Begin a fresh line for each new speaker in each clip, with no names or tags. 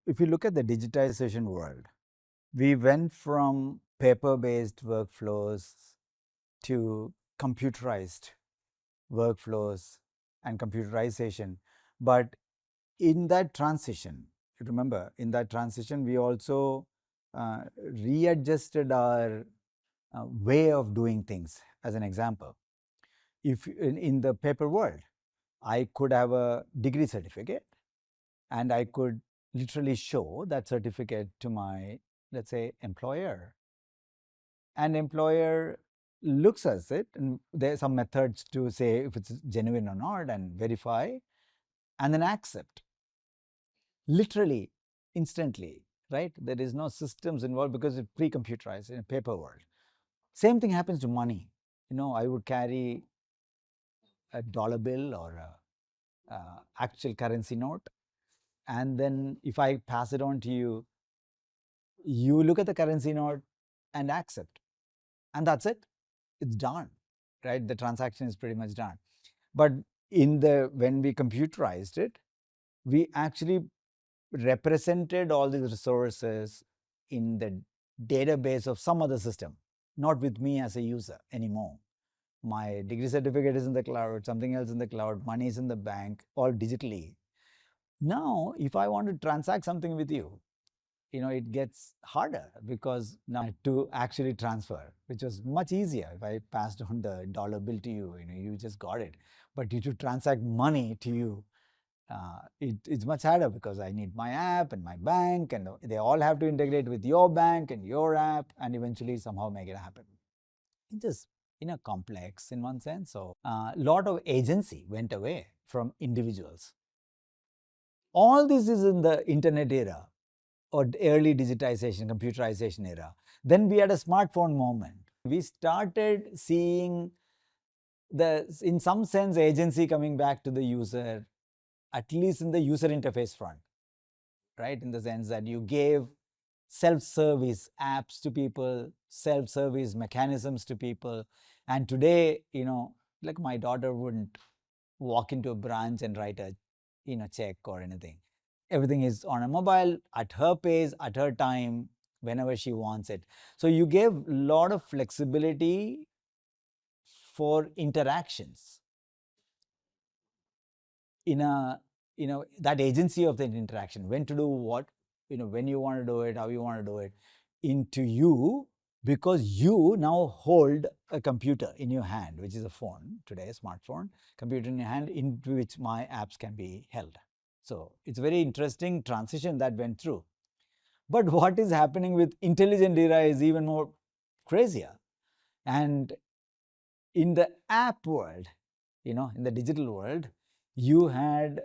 if you look at the digitization world, we went from paper-based workflows to computerized workflows and computerization. But in that transition, remember, in that transition, we also readjusted our way of doing things. As an example, if in the paper world, I could have a degree certificate and I could literally show that certificate to my, let's say, employer. And employer looks at it, and there are some methods to say if it's genuine or not and verify, and then accept. Literally, instantly, right? There is no systems involved because it's pre-computerized in a paper world. Same thing happens to money. I would carry a dollar bill or a actual currency note, and then if I pass it on to you, you look at the currency note and accept, and that's it. It's done, right? The transaction is pretty much done. But when we computerized it, we actually represented all these resources in the database of some other system, not with me as a user anymore. My degree certificate is in the cloud, something else in the cloud, money is in the bank, all digitally. Now, if I want to transact something with you, it gets harder because now to actually transfer, which was much easier if I passed on the dollar bill to you, you just got it. But to transact money to you, it's much harder because I need my app and my bank, and they all have to integrate with your bank and your app, and eventually somehow make it happen. It's just complex in one sense. So a lot of agency went away from individuals. All this is in the internet era or early digitization, computerization era. Then we had a smartphone moment. We started seeing in some sense, agency coming back to the user, at least in the user interface front, right? In the sense that you gave self-service apps to people, self-service mechanisms to people. And today, like my daughter wouldn't walk into a branch and write a, check or anything. Everything is on a mobile, at her pace, at her time, whenever she wants it. So you gave a lot of flexibility for interactions in that agency of that interaction, when to do what, when you want to do it, how you want to do it, into you, because you now hold a computer in your hand, which is a phone today, a smartphone, computer in your hand, into which my apps can be held. So it's a very interesting transition that went through. But what is happening with intelligent era is even more crazier. And in the app world, in the digital world, you had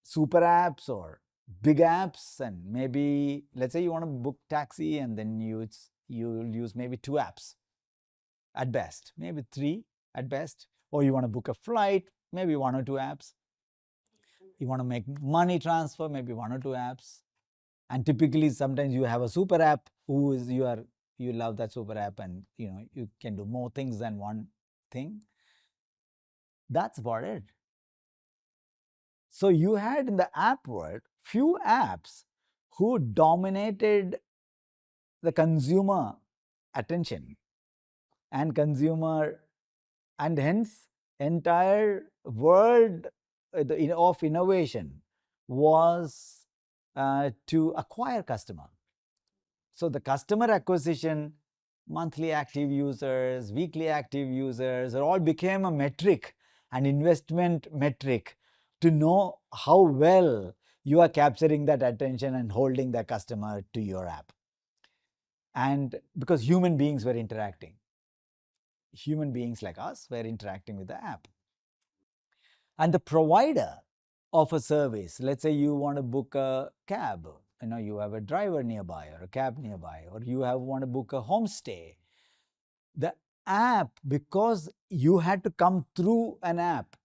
super apps or big apps, and maybe let's say you want to book taxi, and then you'll use maybe 2 apps at best, maybe 3 at best. Or you want to book a flight, maybe 1 or 2 apps. You want to make money transfer, maybe 1 or 2 apps. And typically sometimes you have a super app you love that super app, and you can do more things than one thing. That's about it. So you had in the app world few apps who dominated the consumer attention and consumer, and hence entire world of innovation was to acquire customer. So the customer acquisition, monthly active users, weekly active users, all became a metric, an investment metric, to know how well you are capturing that attention and holding the customer to your app. And because human beings were interacting, human beings like us were interacting with the app. And the provider of a service, let's say you want to book a cab, you have a driver nearby or a cab nearby, or you want to book a homestay. The app, because you had to come through an app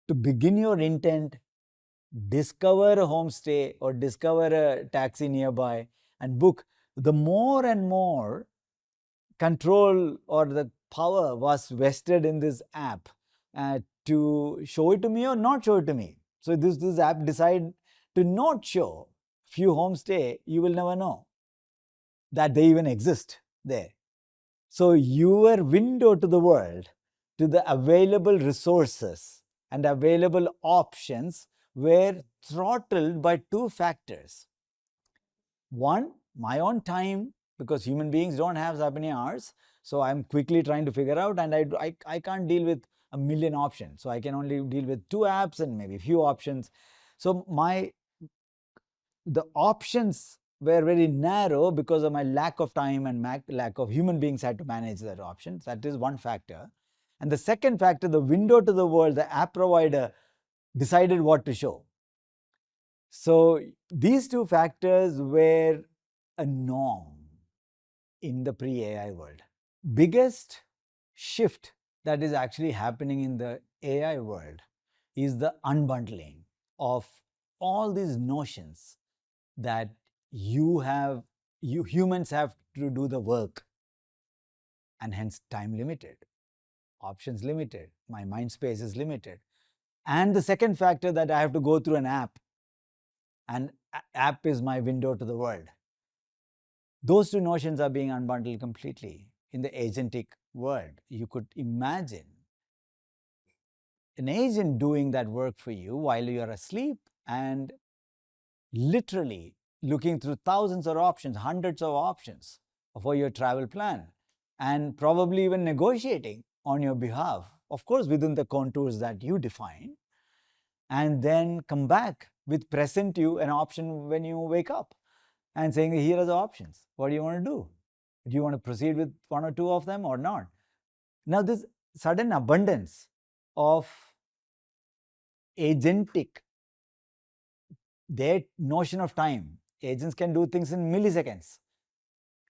to begin your intent, discover a homestay or discover a taxi nearby and book, the more and more control or the power was vested in this app to show it to me or not show it to me. So this app decide to not show few homestay, you will never know that they even exist there. So your window to the world, to the available resources and available options were throttled by two factors. One, my own time, because human beings don't have that many hours. So I'm quickly trying to figure out, and I can't deal with a million options. So I can only deal with 2 apps and maybe a few options. So the options were very narrow because of my lack of time and lack of human beings had to manage that options. That is one factor. And the second factor, the window to the world, the app provider decided what to show. So these two factors were a norm in the pre-AI world. Biggest shift that is actually happening in the AI world is the unbundling of all these notions that you humans have to do the work, and hence time limited, options limited, my mind space is limited. And the second factor, that I have to go through an app, and app is my window to the world. Those two notions are being unbundled completely. In the agentic world, you could imagine an agent doing that work for you while you are asleep and literally looking through thousands of options, hundreds of options for your travel plan, and probably even negotiating on your behalf, of course, within the contours that you define, and then come back with present you an option when you wake up and saying, here are the options. What do you want to do? Do you want to proceed with one or two of them or not? Now, this sudden abundance of agentic, their notion of time, agents can do things in milliseconds.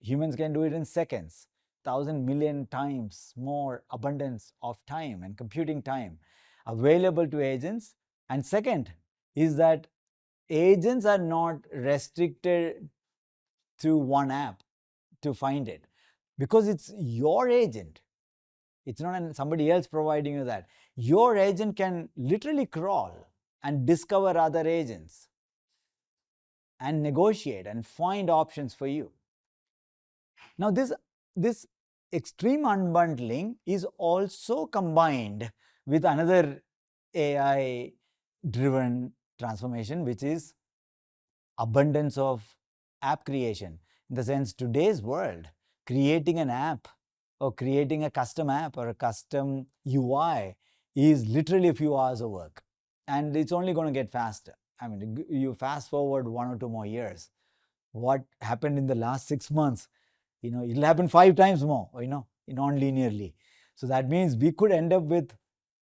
Humans can do it in seconds, 1,000 million times more abundance of time and computing time available to agents. And second is that agents are not restricted to one app to find it, because it's your agent. It's not somebody else providing you that. Your agent can literally crawl and discover other agents and negotiate and find options for you. Now, this extreme unbundling is also combined with another AI driven transformation, which is abundance of app creation. In the sense, today's world, creating an app or creating a custom app or a custom UI is literally a few hours of work, and it's only going to get faster. I mean, you fast forward 1 or 2 more years, what happened in the last 6 months, it'll happen 5 times more, non-linearly. So that means we could end up with,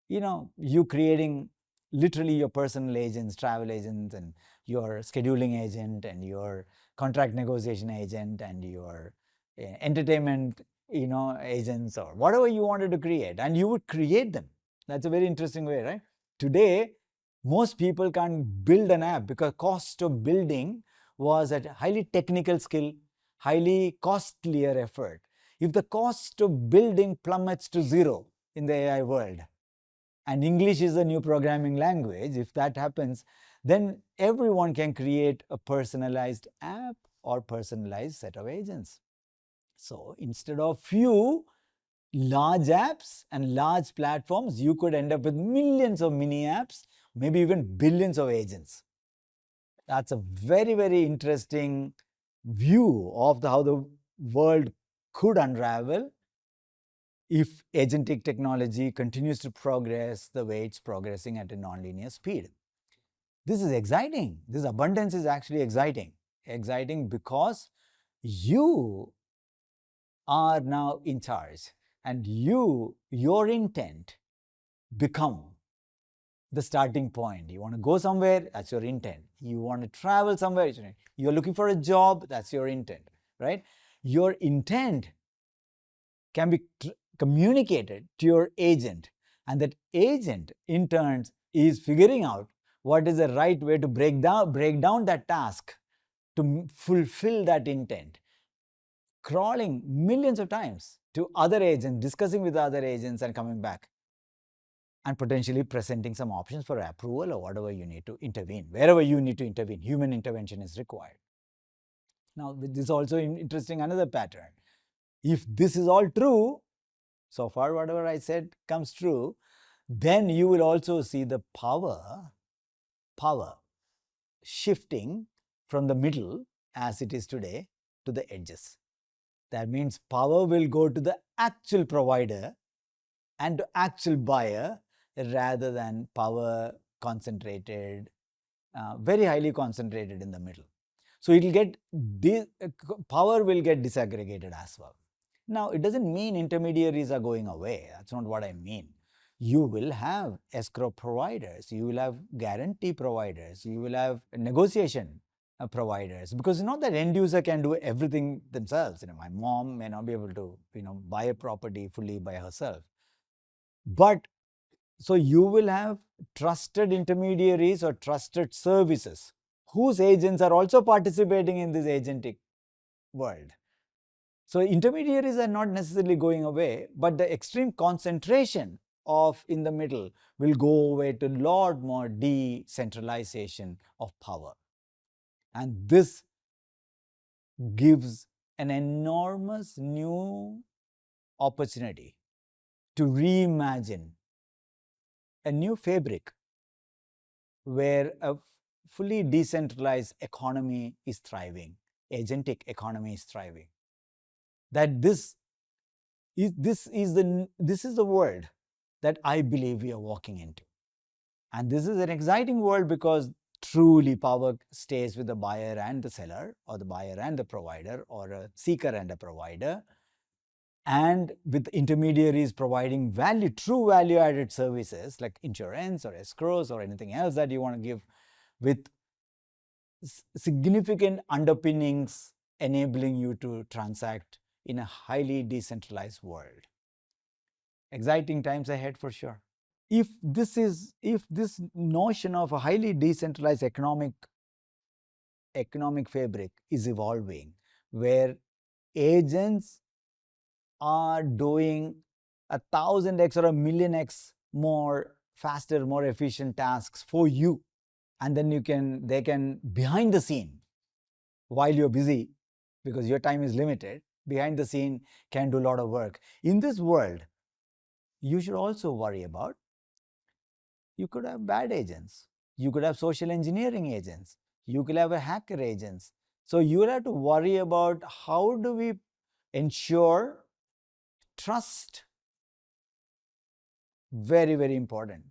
you creating literally your personal agents, travel agents, and your scheduling agent, and your contract negotiation agent, and your entertainment, agents, or whatever you wanted to create, and you would create them. That's a very interesting way, right? Today, most people can't build an app because cost of building was a highly technical skill, highly costlier effort. If the cost of building plummets to zero in the AI world, and English is a new programming language, if that happens, then everyone can create a personalized app or personalized set of agents. So instead of few large apps and large platforms, you could end up with millions of mini apps, maybe even billions of agents. That's a very, very interesting view of how the world could unravel if agentic technology continues to progress the way it's progressing at a nonlinear speed. This is exciting. This abundance is actually exciting. Exciting because you are now in charge, and your intent become the starting point. You want to go somewhere, that's your intent. You want to travel somewhere, you're looking for a job, that's your intent, right? Your intent can be communicated to your agent, and that agent in turn is figuring out what is the right way to break down that task to fulfill that intent, crawling millions of times to other agents, discussing with other agents, and coming back. and potentially presenting some options for approval or whatever you need to intervene. Wherever you need to intervene, human intervention is required. Now, this is also interesting, another pattern. If this is all true, so far whatever I said comes true, then you will also see the power shifting from the middle, as it is today, to the edges. That means power will go to the actual provider and to actual buyer, rather than power concentrated, very highly concentrated in the middle. So it will get, power will get disaggregated as well. Now, it doesn't mean intermediaries are going away. That's not what I mean. You will have escrow providers, you will have guarantee providers, you will have negotiation providers, because it's not that end user can do everything themselves. My mom may not be able to buy a property fully by herself. But so you will have trusted intermediaries or trusted services whose agents are also participating in this agentic world. So intermediaries are not necessarily going away, but the extreme concentration of in the middle will go away to a lot more decentralization of power. And this gives an enormous new opportunity to reimagine a new fabric where a fully decentralized economy is thriving, agentic economy is thriving. That this is the world that I believe we are walking into. And this is an exciting world, because truly power stays with the buyer and the seller, or the buyer and the provider, or a seeker and a provider, and with intermediaries providing true value-added services like insurance or escrows or anything else that you want to give, with significant underpinnings enabling you to transact in a highly decentralized world. Exciting times ahead for sure. If this notion of a highly decentralized economic fabric is evolving, where agents are doing 1,000x or 1,000,000x more faster, more efficient tasks for you, and then they can behind the scene, while you're busy, because your time is limited, behind the scene can do a lot of work. In this world, you should also worry about, you could have bad agents, you could have social engineering agents, you could have a hacker agents. So you will have to worry about, how do we ensure trust? Very, very important.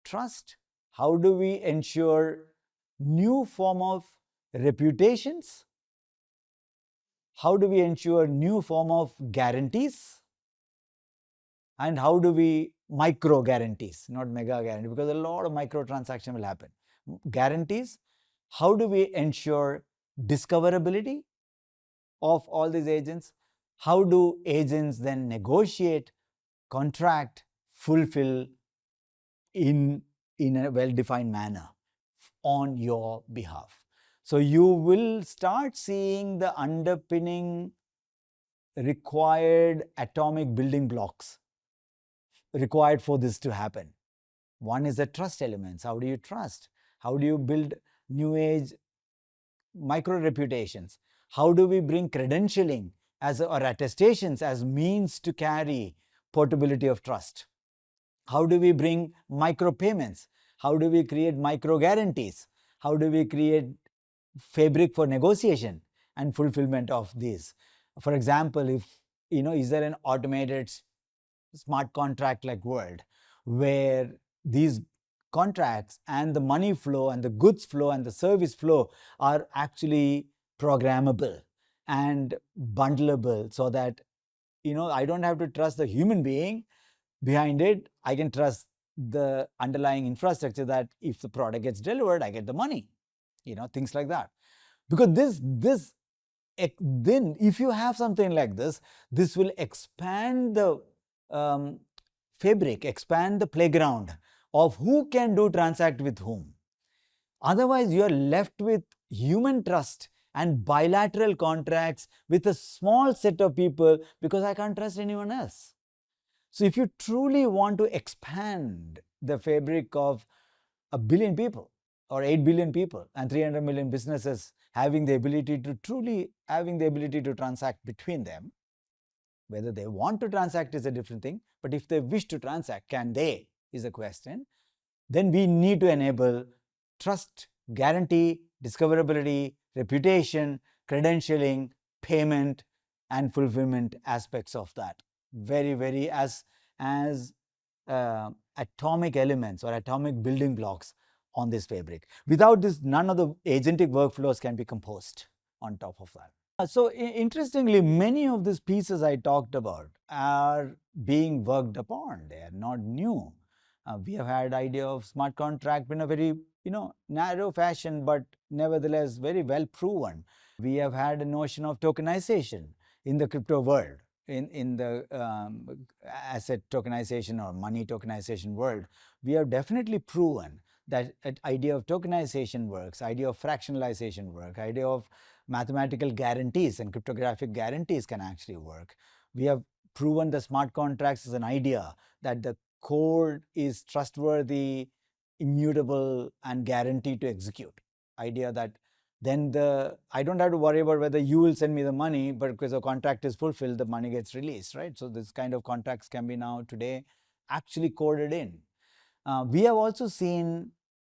Trust. How do we ensure new form of reputations? How do we ensure new form of guarantees? And how do we micro guarantees, not mega guarantee, because a lot of micro transaction will happen. Guarantees. How do we ensure discoverability of all these agents? How do agents then negotiate, contract, fulfill in a well-defined manner on your behalf? So you will start seeing the underpinning required atomic building blocks required for this to happen. One is the trust elements. How do you trust? How do you build new age micro reputations? How do we bring credentialing or attestations as means to carry portability of trust? How do we bring micro payments? How do we create micro guarantees? How do we create fabric for negotiation and fulfillment of these? For example, if is there an automated smart contract like world where these contracts and the money flow and the goods flow and the service flow are actually programmable and bundleable, so that I don't have to trust the human being behind it. I can trust the underlying infrastructure, that if the product gets delivered, I get the money, things like that. Because then if you have something like this, this will expand the fabric, expand the playground of who can transact with whom. Otherwise, you are left with human trust and bilateral contracts with a small set of people, because I can't trust anyone else. So if you truly want to expand the fabric of a billion people or 8 billion people and 300 million businesses having the ability to transact between them, whether they want to transact is a different thing, but if they wish to transact, can they, is the question. Then we need to enable trust, guarantee, discoverability, reputation, credentialing, payment, and fulfillment aspects of that. Very, very as atomic elements or atomic building blocks on this fabric. Without this, none of the agentic workflows can be composed on top of that. So interestingly, many of these pieces I talked about are being worked upon. They are not new. We have had idea of smart contract in a very narrow fashion, but nevertheless very well proven. We have had a notion of tokenization in the crypto world, in the asset tokenization or money tokenization world. We have definitely proven that idea of tokenization works, idea of fractionalization work, idea of mathematical guarantees and cryptographic guarantees can actually work. We have proven the smart contracts as an idea that the code is trustworthy, immutable, and guaranteed to execute. Idea that then I don't have to worry about whether you will send me the money, but because the contract is fulfilled, the money gets released, right? So this kind of contracts can be now today actually coded in. We have also seen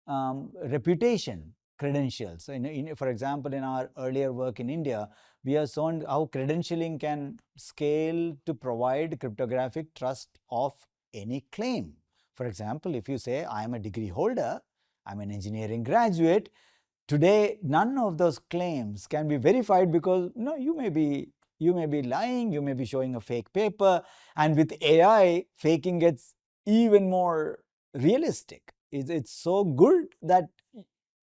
reputation credentials. For example, in our earlier work in India, we have shown how credentialing can scale to provide cryptographic trust of any claim. For example, if you say, I am a degree holder, I'm an engineering graduate, today none of those claims can be verified because you may be lying, you may be showing a fake paper, and with AI, faking gets even more realistic. It's so good that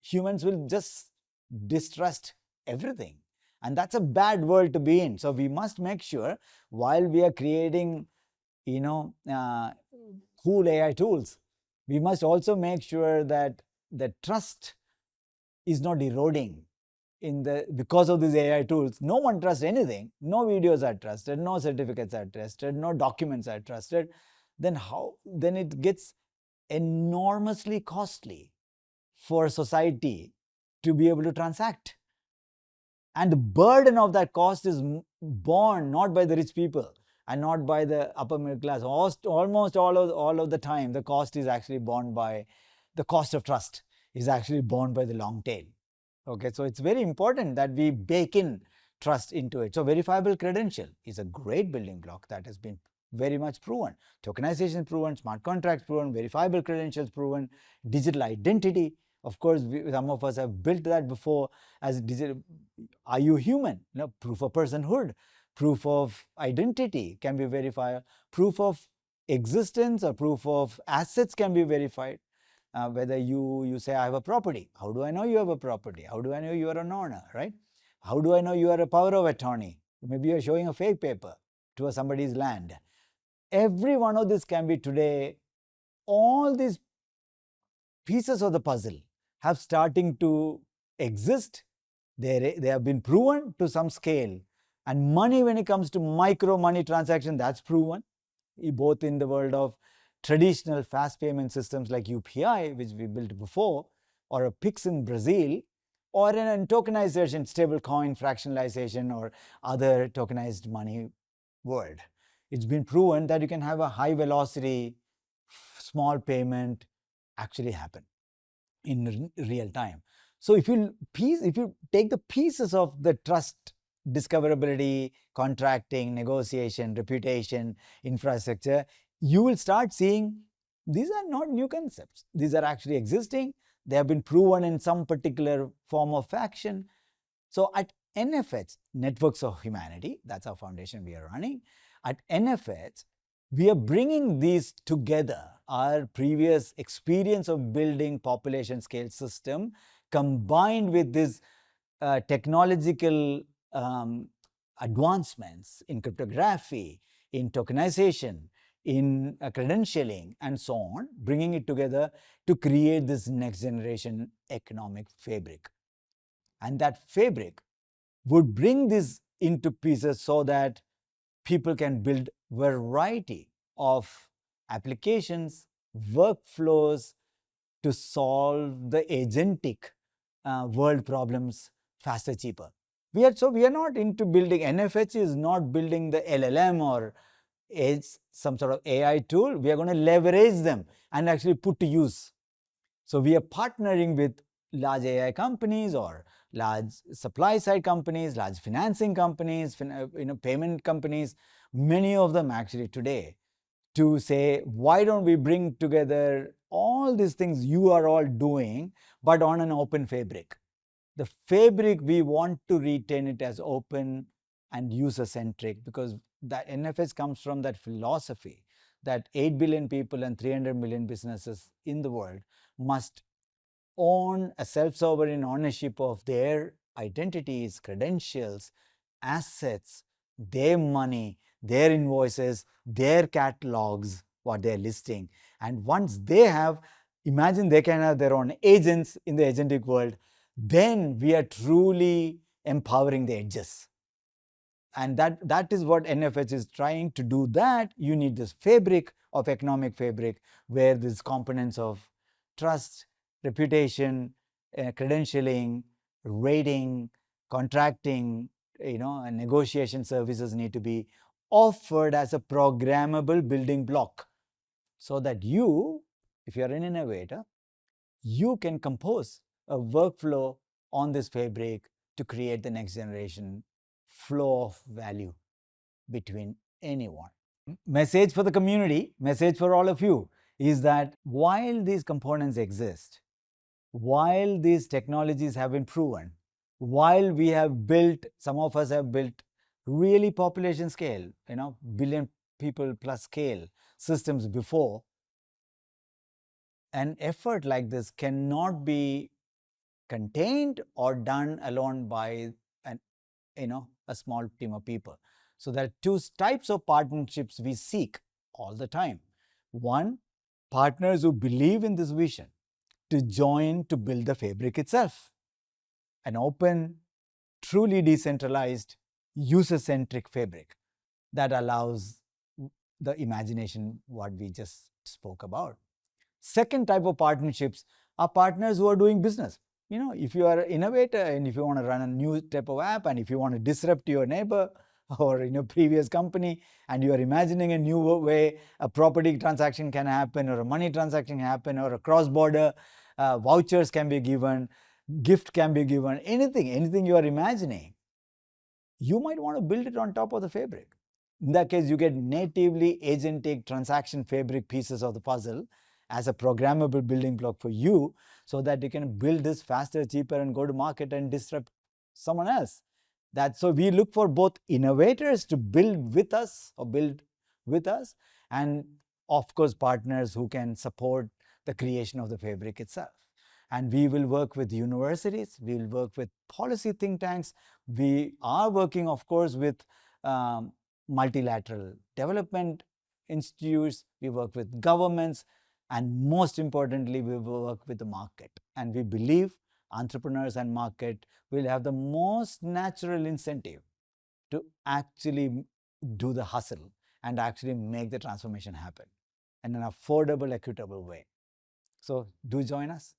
humans will just distrust everything, and that's a bad world to be in. So we must make sure while we are creating cool AI tools, we must also make sure that the trust is not eroding because of these AI tools. No one trusts anything. No videos are trusted, no certificates are trusted, no documents are trusted. Then it gets enormously costly for society to be able to transact. And the burden of that cost is borne not by the rich people and not by the upper middle class. Almost all of the time, the cost is actually borne by the cost of trust is actually borne by the long tail. Okay, so it's very important that we bake in trust into it. So verifiable credential is a great building block that has been very much proven. Tokenization proven, smart contracts proven, verifiable credentials proven, digital identity. Of course, some of us have built that before as digital. Are you human? Proof of personhood, proof of identity can be verified, proof of existence or proof of assets can be verified. Whether you say, I have a property. How do I know you have a property? How do I know you are an owner, right? How do I know you are a power of attorney? Maybe you are showing a fake paper to somebody's land. Every one of this can be today. All these pieces of the puzzle have starting to exist. They have been proven to some scale. And money, when it comes to micro money transaction, that's proven, both in the world of traditional fast payment systems like UPI, which we built before, or a PIX in Brazil, or in tokenization, stable coin, fractionalization, or other tokenized money world. It's been proven that you can have a high velocity, small payment actually happen in real time. So if you take the pieces of the trust, discoverability, contracting, negotiation, reputation, infrastructure, you will start seeing these are not new concepts. These are actually existing. They have been proven in some particular form of action. So at NFH, Networks of Humanity, that's our foundation we are running. At NFH, we are bringing these together, our previous experience of building population scale system combined with this technological advancements in cryptography, in tokenization, in credentialing, and so on, bringing it together to create this next generation economic fabric. And that fabric would bring this into pieces so that people can build variety of applications, workflows to solve the agentic world problems faster, cheaper. We are not into building, NFH is not building the LLM or some sort of AI tool. We are going to leverage them and actually put to use. So we are partnering with large AI companies or large supply side companies, large financing companies, payment companies, many of them actually today, to say, why don't we bring together all these things you are all doing, but on an open fabric. The fabric, we want to retain it as open and user-centric, because that NFS comes from that philosophy that 8 billion people and 300 million businesses in the world must own a self-sovereign ownership of their identities, credentials, assets, their money, their invoices, their catalogs, what they're listing. And once they have, imagine they can have their own agents in the agentic world, then we are truly empowering the edges. And that is what NFH is trying to do. That you need this fabric of economic fabric where these components of trust, reputation, credentialing, rating, contracting, and negotiation services need to be offered as a programmable building block, so that you, if you are an innovator, you can compose a workflow on this fabric to create the next generation flow of value between anyone. Message for the community, message for all of you is that while these components exist, while these technologies have been proven, while we have built, some of us have built really population scale, billion people plus scale systems before, an effort like this cannot be contained or done alone by a small team of people. So there are two types of partnerships we seek all the time. One, partners who believe in this vision to join to build the fabric itself. An open, truly decentralized, user-centric fabric that allows the imagination, what we just spoke about. Second type of partnerships are partners who are doing business. If you are an innovator and if you want to run a new type of app and if you want to disrupt your neighbor or previous company and you are imagining a new way a property transaction can happen or a money transaction can happen or a cross-border vouchers can be given, gift can be given, anything you are imagining, you might want to build it on top of the fabric. In that case, you get natively agentic transaction fabric pieces of the puzzle as a programmable building block for you, so that you can build this faster, cheaper, and go to market and disrupt someone else. So we look for both innovators to build with us and of course partners who can support the creation of the fabric itself. And we will work with universities, we will work with policy think tanks, we are working of course with multilateral development institutes, we work with governments, and most importantly, we work with the market. And we believe entrepreneurs and market will have the most natural incentive to actually do the hustle and actually make the transformation happen in an affordable, equitable way. So do join us.